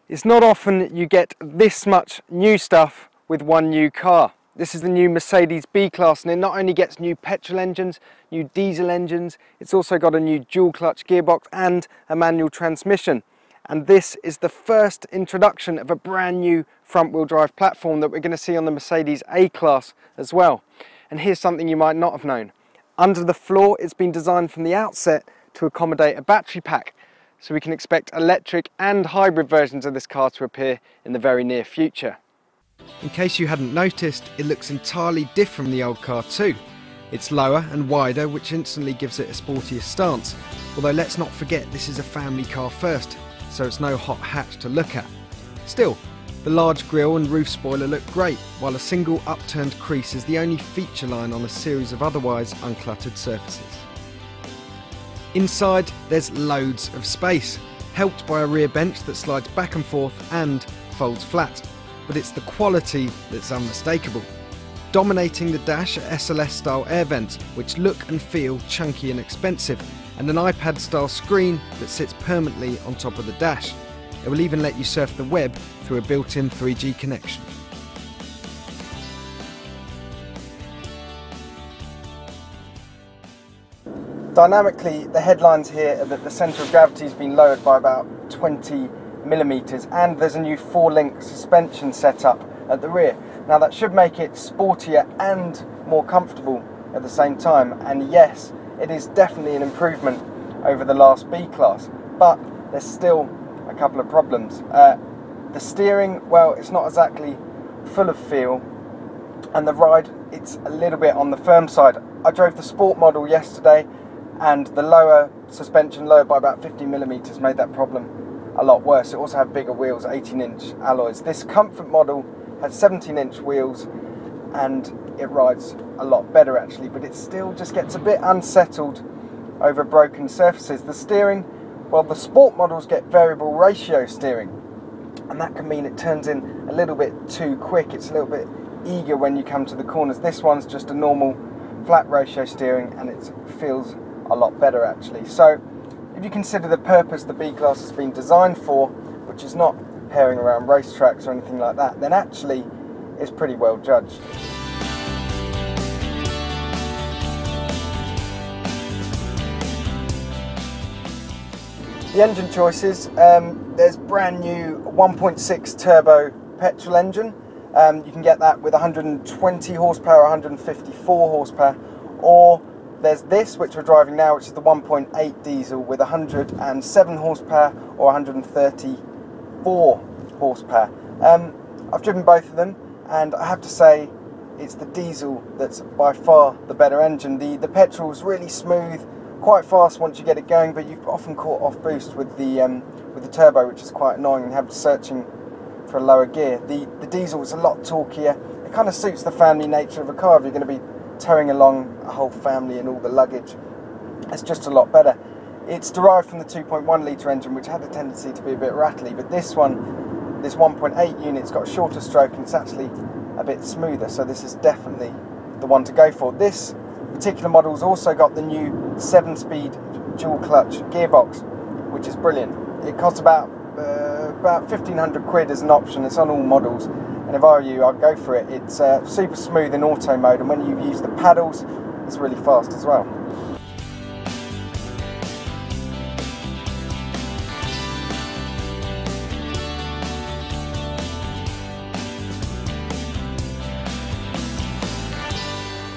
It's not often you get this much new stuff with one new car. This is the new Mercedes B-Class, and it not only gets new petrol engines, new diesel engines, it's also got a new dual clutch gearbox and a manual transmission. And this is the first introduction of a brand new front wheel drive platform that we're going to see on the Mercedes A-Class as well. And here's something you might not have known. Under the floor, it's been designed from the outset to accommodate a battery pack, so we can expect electric and hybrid versions of this car to appear in the very near future. In case you hadn't noticed, it looks entirely different from the old car too. It's lower and wider, which instantly gives it a sportier stance. Although let's not forget, this is a family car first, so it's no hot hatch to look at. Still, the large grille and roof spoiler look great, while a single upturned crease is the only feature line on a series of otherwise uncluttered surfaces. Inside, there's loads of space, helped by a rear bench that slides back and forth and folds flat. But it's the quality that's unmistakable. Dominating the dash are SLS-style air vents, which look and feel chunky and expensive, and an iPad-style screen that sits permanently on top of the dash. It will even let you surf the web through a built-in 3G connection. Dynamically, the headlines here are that the centre of gravity has been lowered by about 20 millimeters, and there's a new 4-link suspension setup at the rear. Now that should make it sportier and more comfortable at the same time, and yes, it is definitely an improvement over the last B-Class, but there's still a couple of problems. The steering, well, it's not exactly full of feel, and the ride, it's a little bit on the firm side. I drove the sport model yesterday, and the lower suspension, lowered by about 50 millimeters, made that problem a lot worse. It also had bigger wheels, 18-inch alloys. This comfort model has 17-inch wheels, and it rides a lot better actually, but it still just gets a bit unsettled over broken surfaces. The steering, well, the sport models get variable ratio steering, and that can mean it turns in a little bit too quick. It's a little bit eager when you come to the corners. This one's just a normal flat ratio steering, and it feels a lot better actually. So if you consider the purpose the B-Class has been designed for, which is not herring around racetracks or anything like that, then actually it's pretty well judged. The engine choices, there's brand new 1.6 turbo petrol engine. You can get that with 120 horsepower, 154 horsepower, or there's this, which we're driving now, which is the 1.8 diesel with 107 horsepower or 134 horsepower. I've driven both of them, and I have to say it's the diesel that's by far the better engine. The petrol's really smooth, quite fast once you get it going, but you've often caught off boost with the turbo, which is quite annoying, and have searching for a lower gear. The diesel is a lot torquier. It kind of suits the family nature of a car. If you're going to be towing along a whole family and all the luggage, it's just a lot better. It's derived from the 2.1 litre engine, which had a tendency to be a bit rattly, but this one, this 1.8 unit's got a shorter stroke and it's actually a bit smoother, so this is definitely the one to go for. This particular model's also got the new 7-speed dual clutch gearbox, which is brilliant. It costs about 1,500 quid as an option. It's on all models, and if I were you, I'd go for it. It's super smooth in auto mode, and when you use the paddles, it's really fast as well.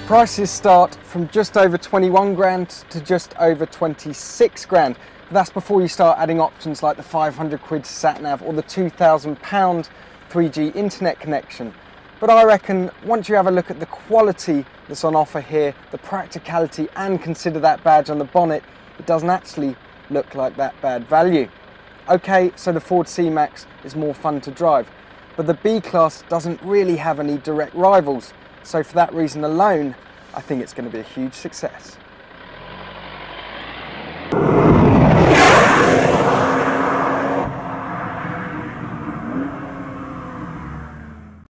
Prices start from just over 21 grand to just over 26 grand. That's before you start adding options like the 500 quid sat-nav or the £2,000 3G internet connection. But I reckon once you have a look at the quality that's on offer here, the practicality, and consider that badge on the bonnet, it doesn't actually look like that bad value. Okay, so the Ford C-Max is more fun to drive, but the B-Class doesn't really have any direct rivals. So for that reason alone, I think it's going to be a huge success.